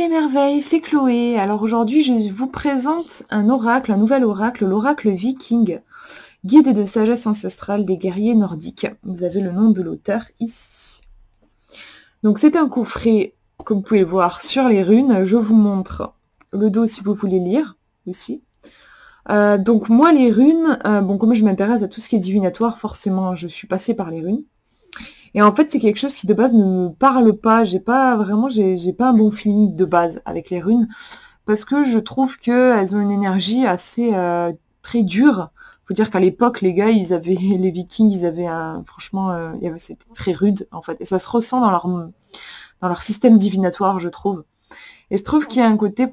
les merveilles, c'est Chloé. Alors aujourd'hui, je vous présente un oracle, un nouvel oracle, l'oracle viking, guide de sagesse ancestrale des guerriers nordiques. Vous avez le nom de l'auteur ici. Donc c'est un coffret, comme vous pouvez le voir, sur les runes. Je vous montre le dos si vous voulez lire aussi. Donc moi les runes, comme je m'intéresse à tout ce qui est divinatoire, forcément je suis passée par les runes. Et en fait, c'est quelque chose qui de base ne me parle pas. J'ai pas un bon feeling de base avec les runes parce que je trouve qu'elles ont une énergie assez très dure. Faut dire qu'à l'époque, les gars, les Vikings, ils avaient c'était très rude en fait, et ça se ressent dans leur système divinatoire, je trouve. Et je trouve qu'il y a un côté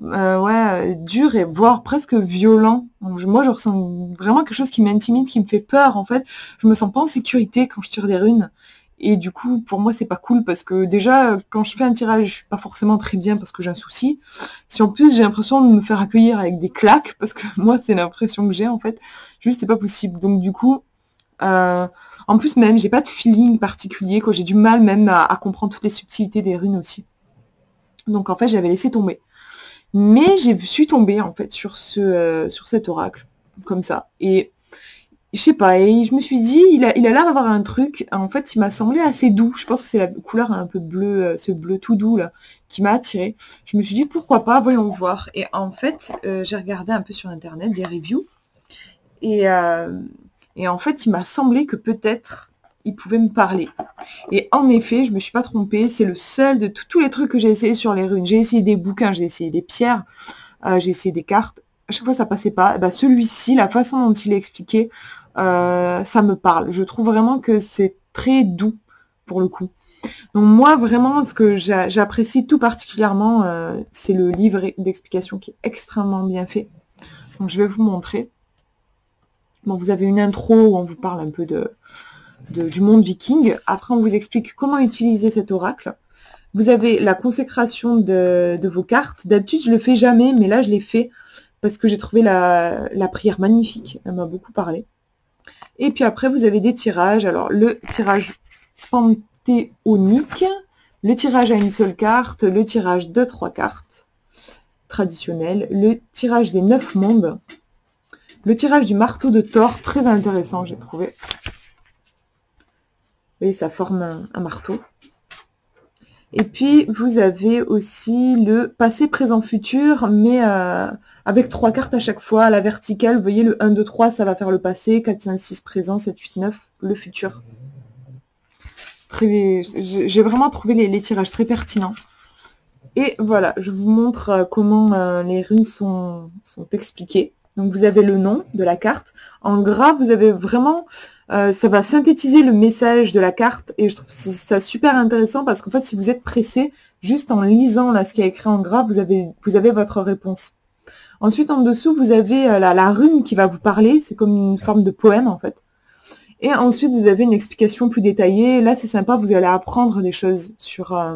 dur et voire presque violent. Donc, moi, je ressens vraiment quelque chose qui m'intimide, qui me fait peur en fait. Je me sens pas en sécurité quand je tire des runes. Et du coup, pour moi, c'est pas cool parce que déjà, quand je fais un tirage, je suis pas forcément très bien parce que j'ai un souci. Si en plus j'ai l'impression de me faire accueillir avec des claques, parce que moi, c'est l'impression que j'ai en fait, juste c'est pas possible. Donc du coup, en plus même, j'ai pas de feeling particulier, quoi. J'ai du mal même à comprendre toutes les subtilités des runes aussi. Donc en fait, j'avais laissé tomber. Mais je suis tombée en fait sur cet oracle, comme ça. Et je sais pas, et je me suis dit, il a l'air d'avoir un truc, en fait, il m'a semblé assez doux. Je pense que c'est la couleur un peu bleu, ce bleu tout doux là, qui m'a attirée. Je me suis dit, pourquoi pas, voyons voir. Et en fait, j'ai regardé un peu sur internet des reviews, et, euh, et en fait, il m'a semblé que peut-être il pouvait me parler. Et en effet, je me suis pas trompée, c'est le seul de tous les trucs que j'ai essayé sur les runes. J'ai essayé des bouquins, j'ai essayé des pierres, j'ai essayé des cartes. À chaque fois, ça passait pas. Et bah, celui-ci, la façon dont il est expliqué, ça me parle. Je trouve vraiment que c'est très doux pour le coup. Donc moi, vraiment, ce que j'apprécie tout particulièrement, c'est le livre d'explication qui est extrêmement bien fait. Donc je vais vous montrer. Bon, vous avez une intro où on vous parle un peu du monde viking. Après, on vous explique comment utiliser cet oracle. Vous avez la consécration de vos cartes. D'habitude, je le fais jamais, mais là, je l'ai fait parce que j'ai trouvé la prière magnifique. Elle m'a beaucoup parlé. Et puis après, vous avez des tirages. Alors, le tirage panthéonique, le tirage à une seule carte, le tirage de 3 cartes traditionnel, le tirage des 9 mondes, le tirage du marteau de Thor, très intéressant, j'ai trouvé. Vous voyez, ça forme un marteau. Et puis, vous avez aussi le passé, présent, futur, mais avec 3 cartes à chaque fois. À la verticale, vous voyez, le 1, 2, 3, ça va faire le passé, 4, 5, 6, présent, 7, 8, 9, le futur. J'ai vraiment trouvé les tirages très pertinents. Et voilà, je vous montre comment les runes sont expliquées. Donc vous avez le nom de la carte. En gras, vous avez vraiment... ça va synthétiser le message de la carte. Et je trouve ça super intéressant parce qu'en fait, si vous êtes pressé, juste en lisant là ce qui est écrit en gras, vous avez votre réponse. Ensuite, en dessous, vous avez la rune qui va vous parler. C'est comme une forme de poème, en fait. Et ensuite, vous avez une explication plus détaillée. Là, c'est sympa, vous allez apprendre des choses sur la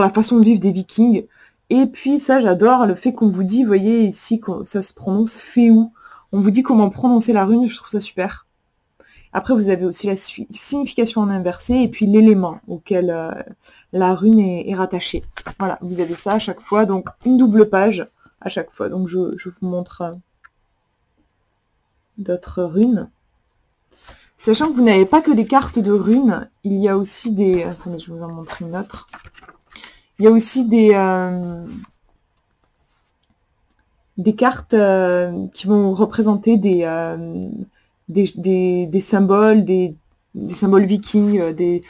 façon de vivre des Vikings. Et puis ça, j'adore le fait qu'on vous dit, vous voyez ici, ça se prononce Féou. On vous dit comment prononcer la rune, je trouve ça super. Après, vous avez aussi la signification en inversé et puis l'élément auquel la rune est rattachée. Voilà, vous avez ça à chaque fois, donc une double page à chaque fois. Donc je vous montre d'autres runes. Sachant que vous n'avez pas que des cartes de runes, il y a aussi des... Attendez, je vais vous en montrer une autre. Il y a aussi des cartes qui vont représenter des symboles, des symboles vikings, des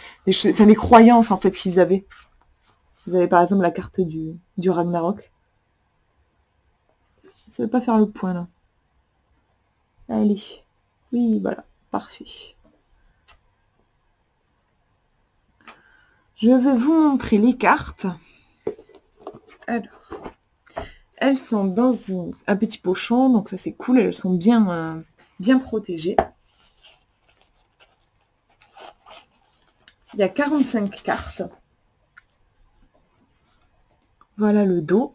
croyances en fait qu'ils avaient. Vous avez par exemple la carte du Ragnarok. Ça ne veut pas faire le point là. Allez. Oui, voilà. Parfait. Je vais vous montrer les cartes. Alors, elles sont dans un petit pochon, donc ça c'est cool, elles sont bien protégées. Il y a 45 cartes. Voilà le dos.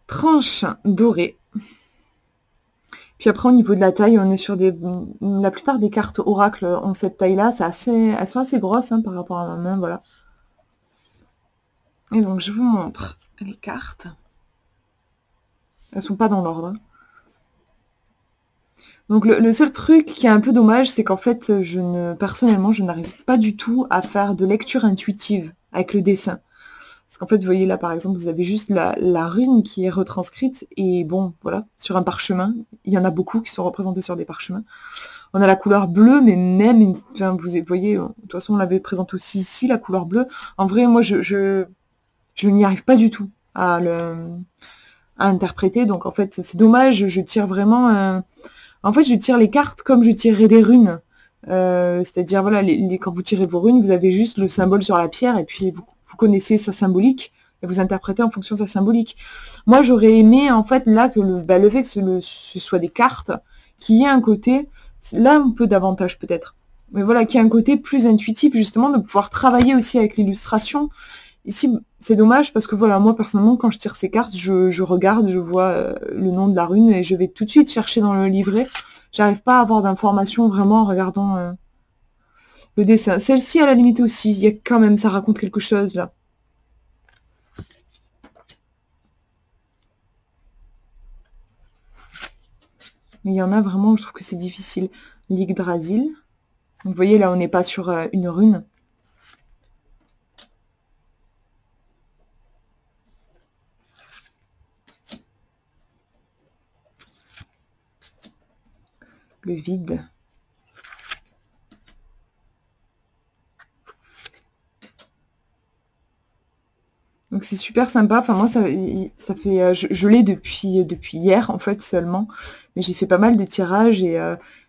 Tranche dorée. Puis après, au niveau de la taille, on est sur des... La plupart des cartes oracle ont cette taille-là. Elles sont assez grosses hein, par rapport à ma main, voilà. Et donc, je vous montre les cartes. Elles sont pas dans l'ordre. Donc, le seul truc qui est un peu dommage, c'est qu'en fait, personnellement, je n'arrive pas du tout à faire de lecture intuitive avec le dessin. Parce qu'en fait, vous voyez là, par exemple, vous avez juste la rune qui est retranscrite. Et bon, voilà, sur un parchemin. Il y en a beaucoup qui sont représentés sur des parchemins. On a la couleur bleue, mais même, enfin, vous voyez, de toute façon, on l'avait présente aussi ici, la couleur bleue. En vrai, moi, je n'y arrive pas du tout à interpréter. Donc, en fait, c'est dommage. Je tire vraiment... En fait, je tire les cartes comme je tirerais des runes. C'est-à-dire, voilà, quand vous tirez vos runes, vous avez juste le symbole sur la pierre et puis vous connaissez sa symbolique et vous interprétez en fonction de sa symbolique. Moi, j'aurais aimé, en fait, là, que le fait que ce soit des cartes, qu'il y ait un côté, là, un peu davantage peut-être, mais voilà, qu'il y ait un côté plus intuitif, justement, de pouvoir travailler aussi avec l'illustration. Ici, c'est dommage parce que, voilà, moi, personnellement, quand je tire ces cartes, je regarde, je vois le nom de la rune et je vais tout de suite chercher dans le livret. J'arrive pas à avoir d'informations vraiment en regardant... le dessin. Celle-ci, à la limite aussi, il y a quand même, ça raconte quelque chose, là. Mais il y en a vraiment, je trouve que c'est difficile. L'Yggdrasil. Vous voyez, là, on n'est pas sur une rune. Le vide. Donc c'est super sympa. Enfin moi ça fait je l'ai depuis hier en fait seulement, mais j'ai fait pas mal de tirages et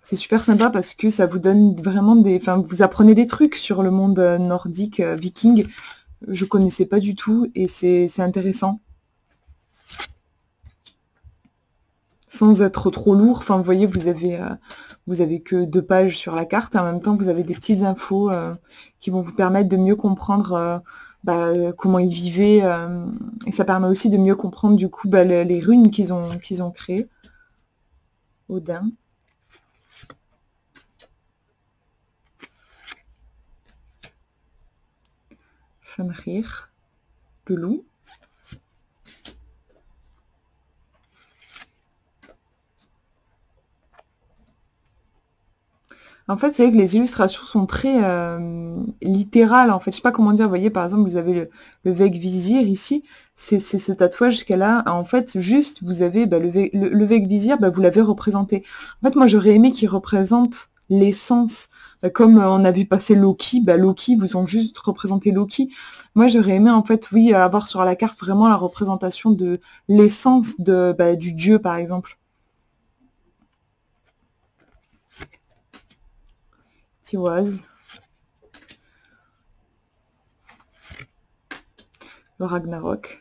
c'est super sympa parce que ça vous donne vraiment vous apprenez des trucs sur le monde nordique viking. Je connaissais pas du tout et c'est intéressant. Sans être trop lourd. Enfin vous voyez vous avez que 2 pages sur la carte et en même temps vous avez des petites infos qui vont vous permettre de mieux comprendre comment ils vivaient, et ça permet aussi de mieux comprendre du coup les runes qu'ils ont créées. Odin. Fenrir. Le loup. En fait, c'est vrai que les illustrations sont très littérales, en fait. Je sais pas comment dire, vous voyez, par exemple, vous avez le Vegvisir ici, c'est ce tatouage qu'elle a. En fait, juste, vous avez le Vegvisir, vous l'avez représenté. En fait, moi, j'aurais aimé qu'il représente l'essence. Comme on a vu passer Loki, Loki, vous ont juste représenté Loki. Moi, j'aurais aimé, en fait, oui, avoir sur la carte vraiment la représentation de l'essence du dieu, par exemple. Tiwaz. Le Ragnarok.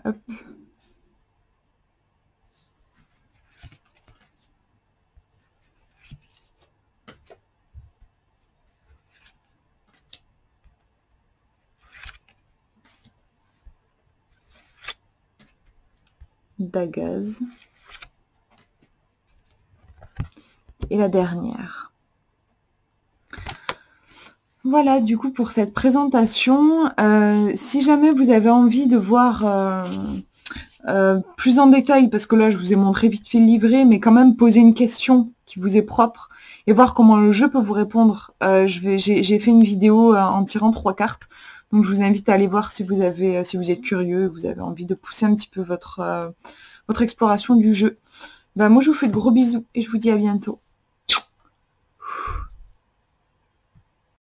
Hop. Dagaz. Et la dernière. Voilà, du coup, pour cette présentation. Si jamais vous avez envie de voir plus en détail, parce que là, je vous ai montré vite fait le livret, mais quand même poser une question qui vous est propre et voir comment le jeu peut vous répondre. J'ai fait une vidéo en tirant 3 cartes. Donc, je vous invite à aller voir si vous êtes curieux, vous avez envie de pousser un petit peu votre exploration du jeu. Moi, je vous fais de gros bisous et je vous dis à bientôt.